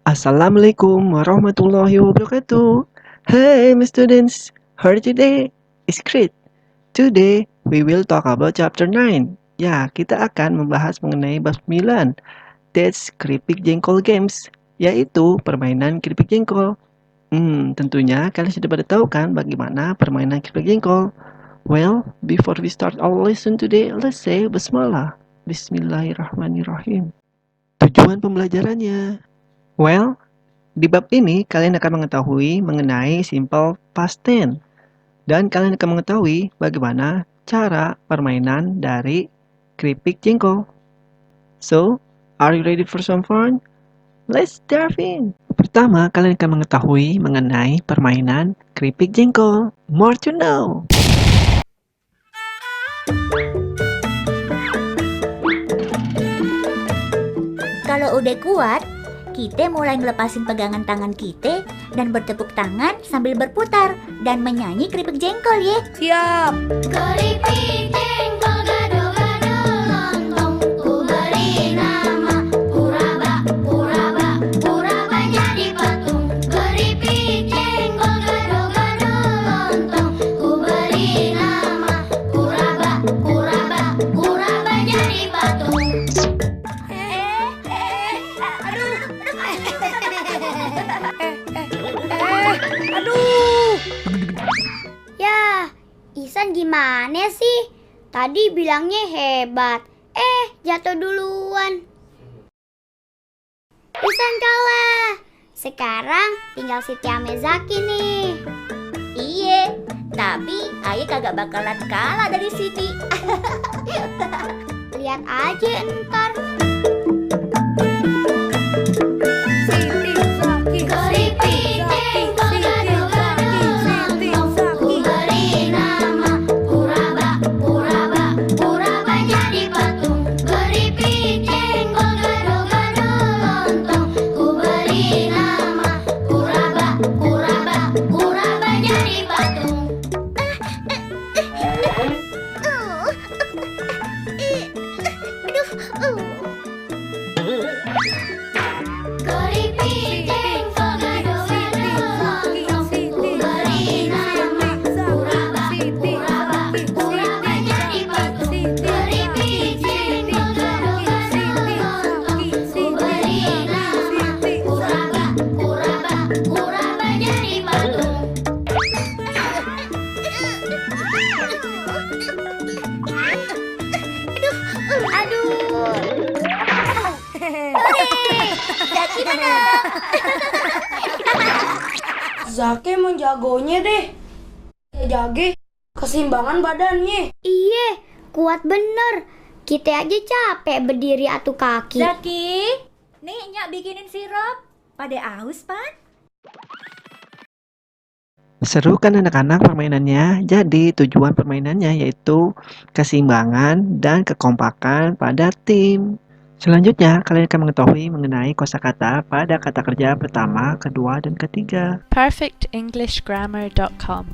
Assalamualaikum warahmatullahi wabarakatuh. Hey, my students, how are you today? It's great. Today, we will talk about chapter 9. Ya, kita akan membahas mengenai bab 9. That's keripik jengkol games, yaitu permainan keripik jengkol. Tentunya kalian sudah pada tahu kan bagaimana permainan keripik jengkol? Well, before we start our lesson today, let's say basmalah. Bismillahirrahmanirrahim. Tujuan pembelajarannya. Well, di bab ini, kalian akan mengetahui mengenai simple past tense. Dan kalian akan mengetahui bagaimana cara permainan dari keripik jengkol. So, are you ready for some fun? Let's dive in! Pertama, kalian akan mengetahui mengenai permainan keripik jengkol. More to know! Kalau udah kuat, kita mulai ngelepasin pegangan tangan kita dan bertepuk tangan sambil berputar dan menyanyi keripik jengkol ya. Siap. Keripik jengkol gado-gado lontong, ku beri nama Puraba, Puraba, Puraba jadi patung. Keripik jengkol gado-gado lontong, ku beri nama Puraba, Puraba, Puraba jadi patung. Aduh. Ya, Ihsan gimana sih? Tadi bilangnya hebat, jatuh duluan. Ihsan kalah. Sekarang tinggal Siti Amezaki nih. Iya, tapi Ayah kagak bakalan kalah dari Siti. Lihat aja ntar. Keripik jengkol gado-gado lontong, ku beri nama Puraba, Puraba, Puraba jadi patung. Keripik jengkol gado-gado lontong, ku beri nama Puraba, Puraba, Puraba jadi patung. Keripik jengkol gado-gado lontong, ku beri nama Puraba, Puraba, Puraba jadi patung. Keripik jengkol gado-gado lontong, ku beri nama Puraba, Puraba, Puraba jadi patung. Zaki menang. Zaki emang jagonya deh. Jage keseimbangan badannya. Iya, kuat bener. Kita aja capek berdiri atu kaki. Zaki, nih Nyak bikinin sirup. Pada aus, Pan? Seru kan anak-anak permainannya? Jadi tujuan permainannya yaitu keseimbangan dan kekompakan pada tim. Selanjutnya, kalian akan mengetahui mengenai kosakata pada kata kerja pertama, kedua, dan ketiga. perfectenglishgrammar.com.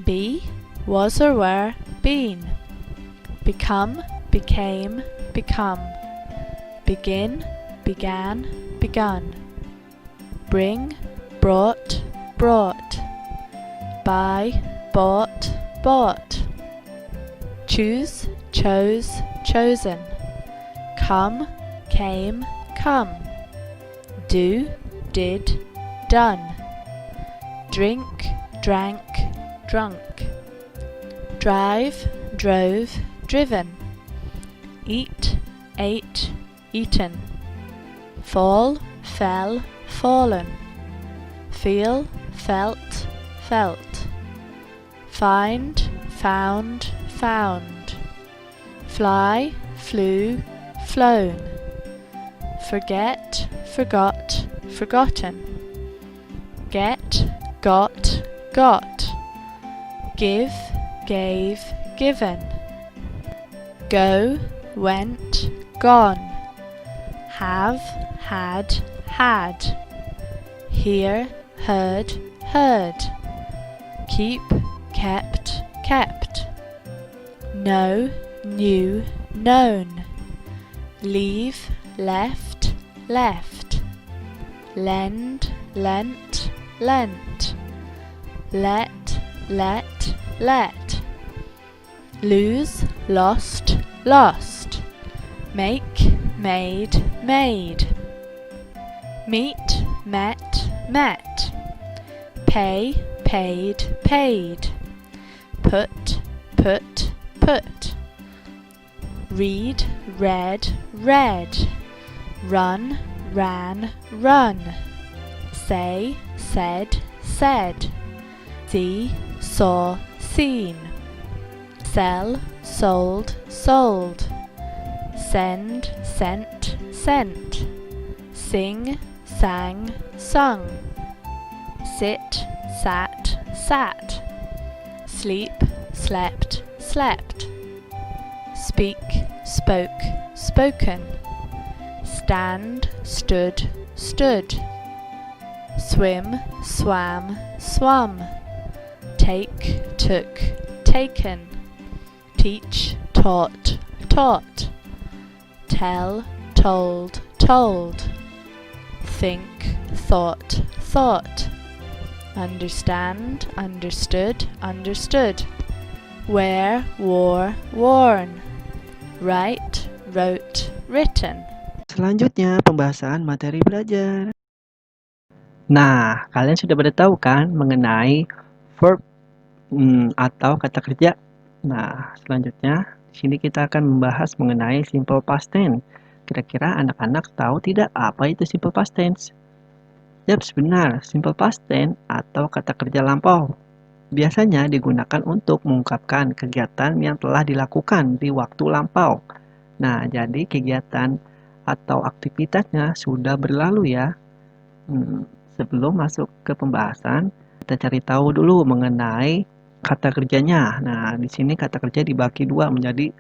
Be, was or were, been. Become, became, become. Begin, began, begun. Bring, brought, brought. Buy, bought, bought. Choose, chose, chosen. Come, came, come. Do, did, done. Drink, drank, drunk. Drive, drove, driven. Eat, ate, eaten. Fall, fell, fallen. Feel, felt, felt. Find, found, found. Fly, flew, flown. Forget, forgot, forgotten. Get, got, got. Give, gave, given. Go, went, gone. Have, had, had. Hear, heard, heard. Keep, kept, kept. Know, knew, known. Leave, left, left. lend, lent, lent, let, let, lose, lost, lost, make, made, made, meet, met, met, pay, paid, paid, put, put, read, read, read, run, ran, run, say, said, said, see, saw, seen, sell, sold, sold, send, sent, sent, sing, sang, sung, sit, sat, sat, sleep, slept, slept, speak, spoke, spoken, stand, stood, stood, swim, swam, swum, take, took, taken, teach, taught, taught, tell, told, told, think, thought, thought, understand, understood, understood, wear, wore, worn, write, wrote, written. Selanjutnya, pembahasan materi belajar. Nah, kalian sudah pada tahu kan mengenai verb atau kata kerja. Nah, selanjutnya di sini kita akan membahas mengenai simple past tense. Kira-kira anak-anak tahu tidak apa itu simple past tense? Yap, benar. Simple past tense atau kata kerja lampau biasanya digunakan untuk mengungkapkan kegiatan yang telah dilakukan di waktu lampau. Nah, jadi kegiatan atau aktivitasnya sudah berlalu ya. Sebelum masuk ke pembahasan, kita cari tahu dulu mengenai kata kerjanya. Nah, di sini kata kerja dibagi dua menjadi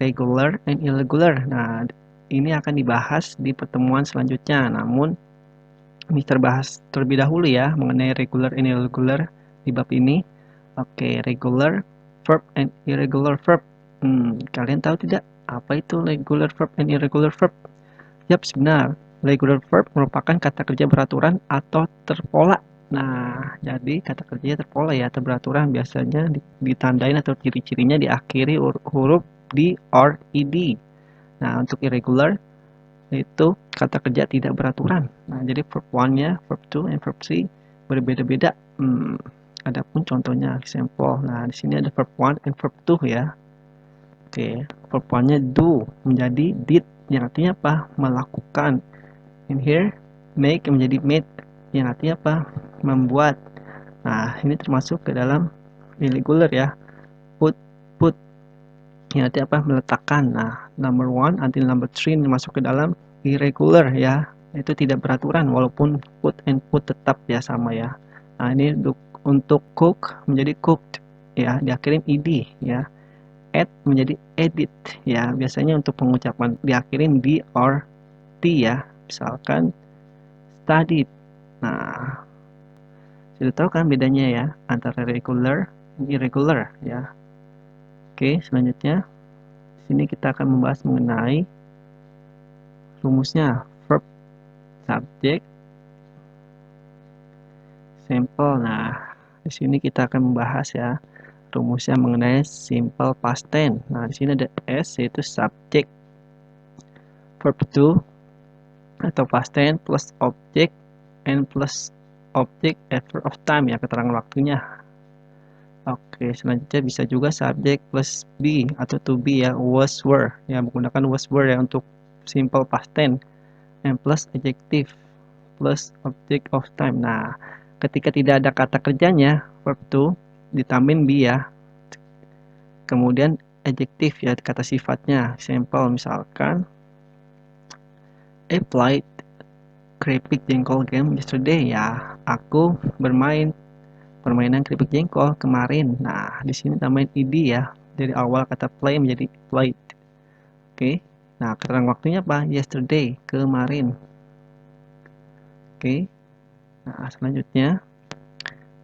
regular and irregular. Nah, ini akan dibahas di pertemuan selanjutnya. Namun, ini terbahas terlebih dahulu ya mengenai regular and irregular di bab ini. Oke, regular verb and irregular verb. Kalian tahu tidak apa itu regular verb and irregular verb? Yap, benar. Regular verb merupakan kata kerja beraturan atau terpola. Nah, jadi kata kerjanya terpola ya, atau beraturan, biasanya ditandain atau ciri-cirinya diakhiri huruf D or ed. Nah, untuk irregular itu kata kerja tidak beraturan. Nah, jadi verb 1-nya, verb 2, and verb 3 berbeda-beda. Adapun contohnya, example. Nah, di sini ada verb 1 and verb 2 ya. Oke, verb 1-nya do menjadi did, yang artinya apa? Melakukan. In here, make menjadi made, yang artinya apa? Membuat. Nah, ini termasuk ke dalam irregular ya. Put, yang artinya apa? Meletakkan. Nah, number 1 until number 3 ini masuk ke dalam irregular ya. Itu tidak beraturan, walaupun put and put tetap ya sama ya. Nah, ini untuk cook menjadi cooked ya, diakhirin ed ya. Add menjadi edit ya. Biasanya untuk pengucapan diakhirin d or t ya. Misalkan studied. Nah, sudah tahu kan bedanya ya antara regular dan irregular ya. Oke, selanjutnya di sini kita akan membahas mengenai rumusnya verb, subject, sample. Nah, di sini kita akan membahas ya rumusnya mengenai simple past tense. Nah, di sini ada S yaitu subject, verb to atau past tense plus object and plus object adverb of time ya, keterangan waktunya. Oke, selanjutnya bisa juga subject plus be atau to be ya, was, were ya, menggunakan was, were ya untuk simple past tense, and plus adjective plus object of time. Nah, ketika tidak ada kata kerjanya, verb to ditambahin be ya, kemudian adjective ya, kata sifatnya. Example misalkan I played keripik jengkol game yesterday ya, aku bermain permainan keripik jengkol kemarin. Nah, di sini tambahin ed ya, dari awal kata play menjadi played. Oke, nah keterangan waktunya apa? Yesterday, kemarin. Oke, nah selanjutnya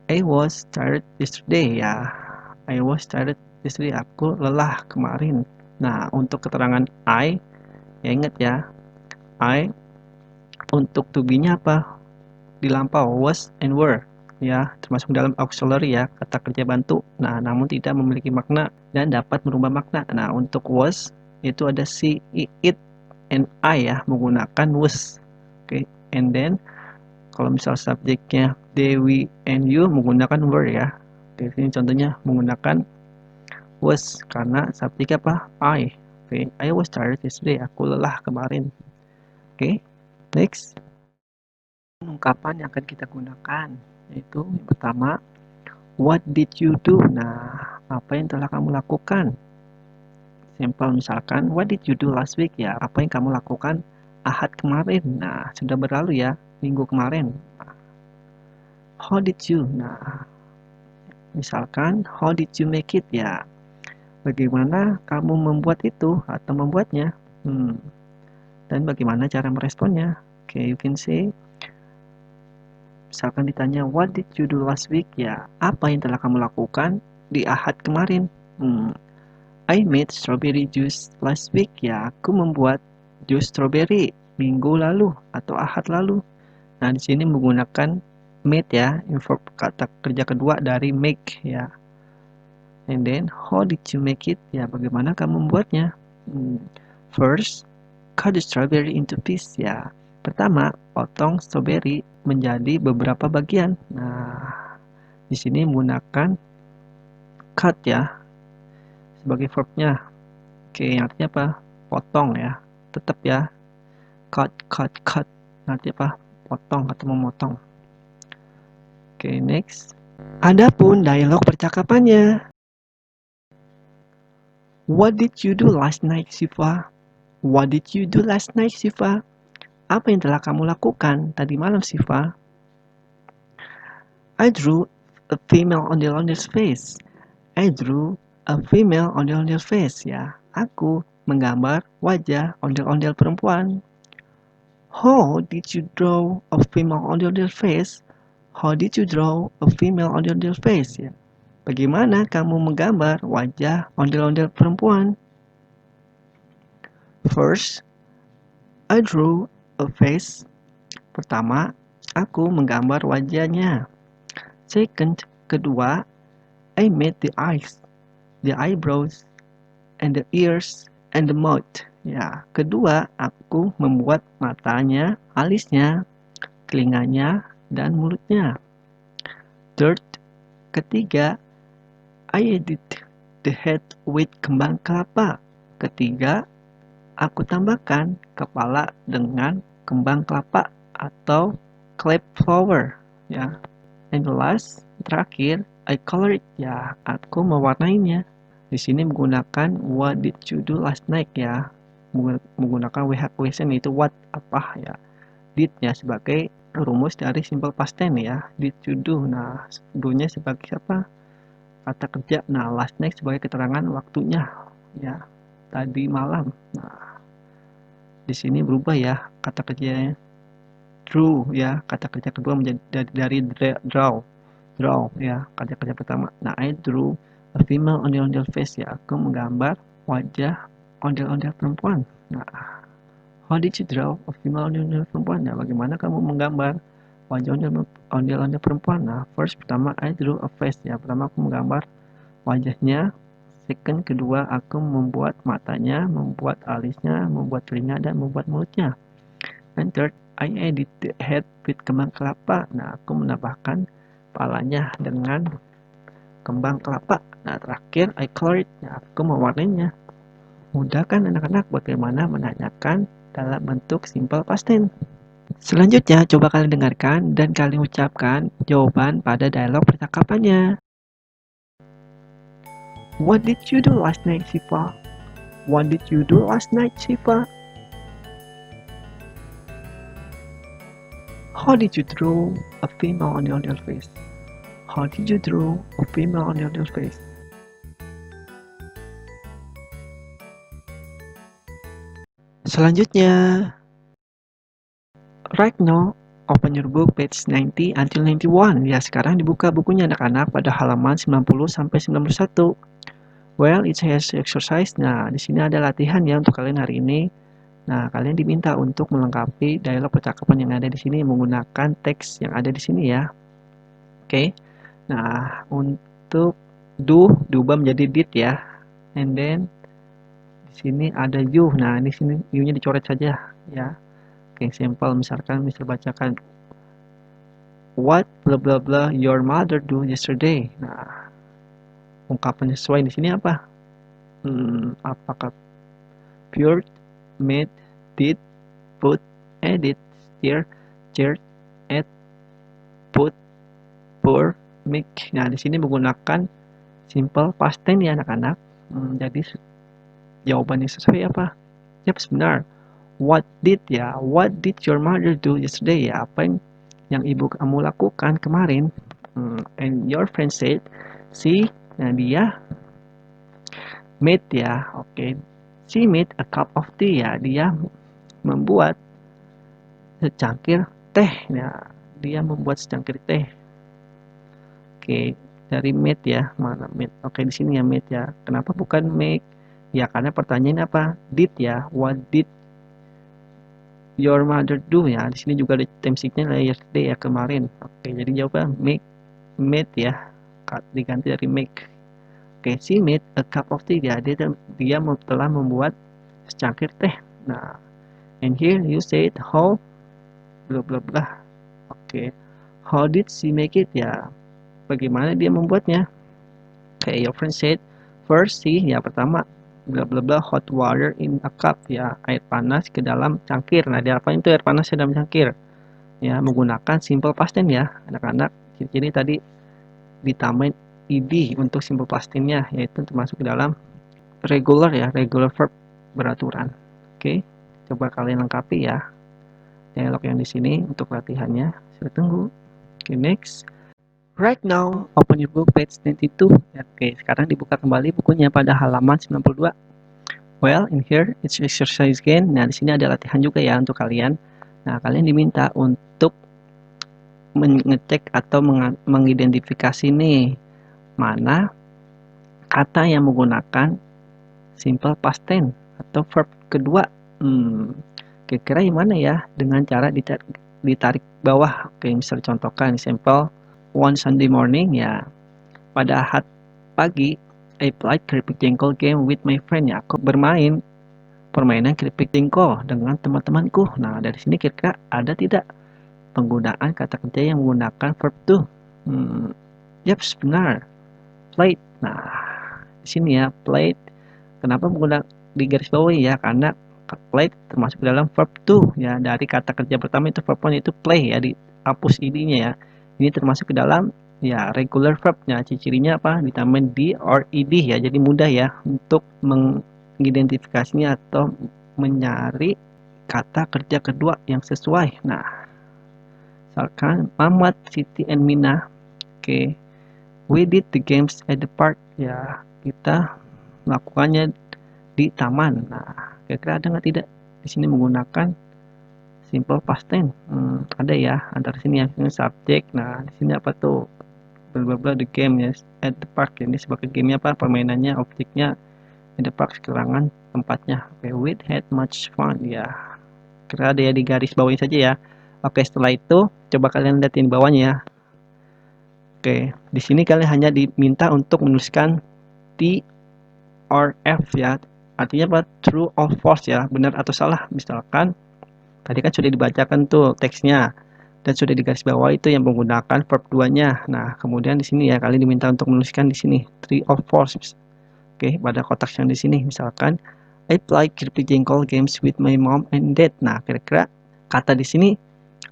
I was tired yesterday ya, I was tired yesterday, aku lelah kemarin. Nah, untuk keterangan I ya, ingat ya, I Untuk to be-nya apa? Dilampau, was and were. Ya, termasuk dalam auxiliary ya, kata kerja bantu. Nah, namun tidak memiliki makna dan dapat merubah makna. Nah, untuk was itu ada she, it, and I ya, menggunakan was. Oke, and then kalau misal subjeknya they, we, and you menggunakan were ya. Oke, ini contohnya menggunakan was karena subjek apa? I. Oke, I was tired yesterday. Aku lelah kemarin. Oke, next. Ungkapan yang akan kita gunakan yaitu yang pertama, what did you do? Nah, apa yang telah kamu lakukan? Simple misalkan, what did you do last week? Ya, apa yang kamu lakukan Ahad kemarin? Nah, sudah berlalu ya, minggu kemarin. How did you? Nah, misalkan, how did you make it? Ya, bagaimana kamu membuat itu atau membuatnya? Dan bagaimana cara meresponnya? Oke, you can say, misalkan ditanya, what did you do last week? Ya, apa yang telah kamu lakukan di Ahad kemarin? I made strawberry juice last week. Ya, aku membuat jus strawberry minggu lalu atau Ahad lalu. Nah, di sini menggunakan made ya, verb kata kerja kedua dari make ya. And then, how did you make it? Ya, bagaimana kamu membuatnya? First, cut the strawberry into pieces. Ya, pertama, potong strawberry menjadi beberapa bagian. Nah, di sini menggunakan cut ya sebagai verbnya. Oke, artinya apa? Potong ya. Tetap ya. Cut, cut, cut. Artinya apa? Potong atau memotong. Oke, next. Adapun dialog percakapannya. What did you do last night, Siva? What did you do last night, Siva? Apa yang telah kamu lakukan tadi malam, Siva? I drew a female ondel-ondel's face. I drew a female ondel-ondel's face. Ya, aku menggambar wajah ondel-ondel perempuan. How did you draw a female ondel-ondel face? How did you draw a female ondel-ondel face? Ya, bagaimana kamu menggambar wajah ondel-ondel perempuan? First, I drew a face. Pertama, aku menggambar wajahnya. Second, kedua, I made the eyes, the eyebrows, and the ears, and the mouth. Ya, kedua, aku membuat matanya, alisnya, telinganya, dan mulutnya. Third, ketiga, I added the head with kembang kelapa. Ketiga, aku tambahkan kepala dengan kembang kelapa atau clap flower. Ya, and the last, terakhir, I color it. Ya, aku mewarnainya. Di sini menggunakan what did you do last night ya. Menggunakan WH question itu what apa ya. Did ya sebagai rumus dari simple past tense ya. Did you do. Nah, do-nya sebagai apa? Kata kerja. Nah, last night sebagai keterangan waktunya ya. Tadi malam. Nah, di sini berubah ya kata kerjanya. Drew ya, kata kerja kedua menjadi dari draw ya, kata kerja pertama. Nah, I drew a female ondel-ondel face ya, aku menggambar wajah ondel-ondel perempuan. Nah, how did you draw a female ondel-ondel perempuan? Nah, bagaimana kamu menggambar wajah ondel-ondel perempuan? Nah, first pertama I drew a face ya, pertama aku menggambar wajahnya. Second, kedua aku membuat matanya, membuat alisnya, membuat telinga, dan membuat mulutnya. And third, I added the head with kembang kelapa. Nah, aku menambahkan kepalanya dengan kembang kelapa. Nah, terakhir, I color it. Nah, aku mewarnainya. Mudah kan anak-anak bagaimana menanyakan dalam bentuk simple past tense. Selanjutnya, coba kalian dengarkan dan kalian ucapkan jawaban pada dialog percakapannya. What did you do last night, Siva? What did you do last night, Siva? How did you draw a female ondel-ondel face? How did you draw a female ondel-ondel face? Selanjutnya, right now, open your book page 90 until 91. Ya, sekarang dibuka bukunya anak-anak pada halaman 90 sampai 91. Well, it has exercise. Nah, di sini ada latihan ya untuk kalian hari ini. Nah, kalian diminta untuk melengkapi dialog percakapan yang ada di sini menggunakan teks yang ada di sini ya. Oke. Nah, untuk do diubah menjadi did ya. And then di sini ada you. Nah, di sini you-nya dicoret saja ya. Oke, simple. Misalkan misal bacakan what blah blah blah your mother do yesterday. Nah, ungkapan sesuai di sini apa? Apakah pure, made, did, put, edit, steer, cheered, add, put, pour, make. Nah, di sini menggunakan simple past tense ya anak-anak. Jadi jawabannya sesuai apa? Yap, benar. What did ya? What did your mother do yesterday ya? Apa yang ibu kamu lakukan kemarin? And your friend said, she, nah dia made ya. Oke. She made a cup of tea ya. Dia membuat secangkir teh. Nah, dia membuat secangkir teh. Oke, dari made ya. Mana made? Oke, di sini ya made ya. Kenapa bukan make? Ya, karena pertanyaannya apa? Did ya. What did your mother do ya? Di sini juga ada time sheet-nya yesterday ya, kemarin. Oke, jadi jawabannya made ya. Diganti dari make. Oke, she made a cup of tea ya. Dia telah membuat secangkir teh. Nah, and here you said how blah blah blah. Oke. How did she make it ya? Bagaimana dia membuatnya? Oke, your friend said first she ya pertama blah blah blah hot water in a cup ya, air panas ke dalam cangkir. Nah, dia apa itu air panas ke dalam cangkir? Ya, menggunakan simple past tense ya, anak-anak. Jadi tadi ditambahin ed untuk simple past tense-nya, yaitu termasuk ke dalam regular ya, regular verb beraturan. Oke, coba kalian lengkapi ya dialog yang di sini untuk latihannya. Saya tunggu. Oke, next. Right now, open your book page 92. Oke, sekarang dibuka kembali bukunya pada halaman 92. Well, in here it's exercise again. Nah, di sini ada latihan juga ya untuk kalian. Nah, kalian diminta untuk mengecek atau mengidentifikasi nih mana kata yang menggunakan simple past tense atau verb kedua. Kira-kira gimana ya dengan cara ditarik bawah. Oke, misal contohkan simple one Sunday morning ya. Pada hari pagi, I played keripik jengkol game with my friend ya. Aku bermain permainan keripik jengkol dengan teman-temanku. Nah, dari sini kira-kira ada tidak penggunaan kata kerja yang menggunakan verb to? Yap, benar. Played. Nah, di sini ya played. Kenapa menggunakan di garis bawah ya? Karena played termasuk dalam verb to ya. Dari kata kerja pertama itu verbnya itu play ya, dihapus id-nya ya. Ini termasuk ke dalam ya regular verb-nya. Cirinya apa? Ditambahin d or ed ya. Jadi mudah ya untuk mengidentifikasinya atau mencari kata kerja kedua yang sesuai. Nah, misalkan Mamat, Siti, and Mina. Oke. We did the games at the park ya. Kita melakukannya di taman. Nah, kira-kira ada nggak tidak di sini menggunakan simple past tense? Ada ya, antara sini yang ini subjek. Nah, di sini apa tuh? Bla bla the game ya at the park. Ini sebagai gamenya apa? Permainannya, objeknya at the park, sekarang tempatnya. Oke, we had much fun ya. Kira ada ya di garis bawahnya saja ya. Oke, setelah itu coba kalian lihatin bawahnya ya. Oke, di sini kalian hanya diminta untuk menuliskan T or F ya. Artinya apa? True or false ya, benar atau salah. Misalkan tadi kan sudah dibacakan tuh teksnya dan sudah di garis bawah itu yang menggunakan verb 2-nya. Nah, kemudian di sini ya kalian diminta untuk menuliskan di sini true or false. Oke, pada kotak yang di sini misalkan I play keripik jengkol games with my mom and dad. Nah, kira-kira kata di sini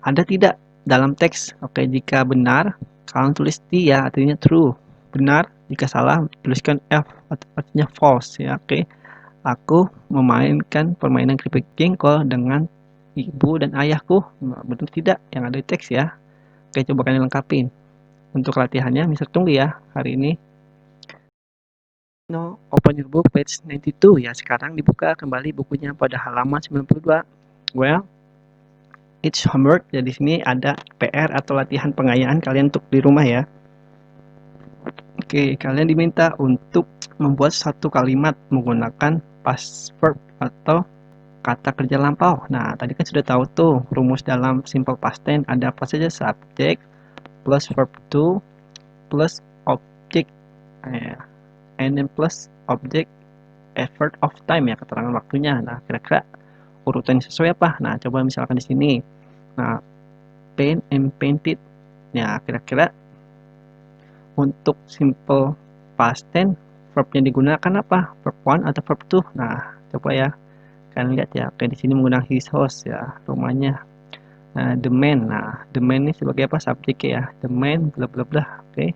ada tidak dalam teks? Oke, jika benar kalian tulis T ya, artinya true. Benar, jika salah tuliskan F, artinya false ya. Oke. Aku memainkan permainan keripik jengkol dengan ibu dan ayahku. Betul tidak yang ada di teks ya. Oke, coba kalian lengkapin. Untuk latihannya, Mister tunggu ya hari ini. No, open your book page 92 ya. Sekarang dibuka kembali bukunya pada halaman 92. Well, it's homework. Jadi sini ada PR atau latihan pengayaan kalian untuk di rumah ya. Oke, kalian diminta untuk membuat satu kalimat menggunakan past verb atau kata kerja lampau. Nah, tadi kan sudah tahu tuh rumus dalam simple past tense ada apa saja, subject plus verb to plus object and then plus object effort of time ya, keterangan waktunya. Nah, kira-kira urutan sesuai apa? Nah, coba misalkan di sini. Nah, paint and painted. Ya, kira-kira untuk simple past tense verbnya digunakan apa? Verb 1 atau verb 2? Nah, coba ya. Kalian lihat ya, kayak di sini menggunakan his house ya, rumahnya. Nah, the man. Nah, the man ini sebagai apa? Subjek ya. The man bla bla bla. Oke.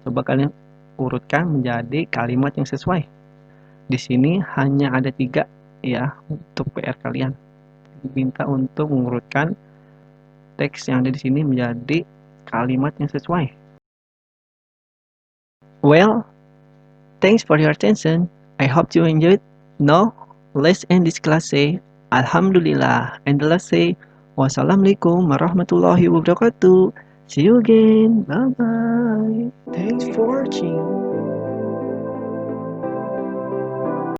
Coba kalian urutkan menjadi kalimat yang sesuai. Di sini hanya ada 3 ya untuk PR kalian. Diminta untuk mengurutkan teks yang ada di sini menjadi kalimat yang sesuai. Well, thanks for your attention. I hope you enjoyed. Now, let's end this class say Alhamdulillah, and let's say Wassalamualaikum warahmatullahi wabarakatuh. See you again. Bye bye. Thanks for watching.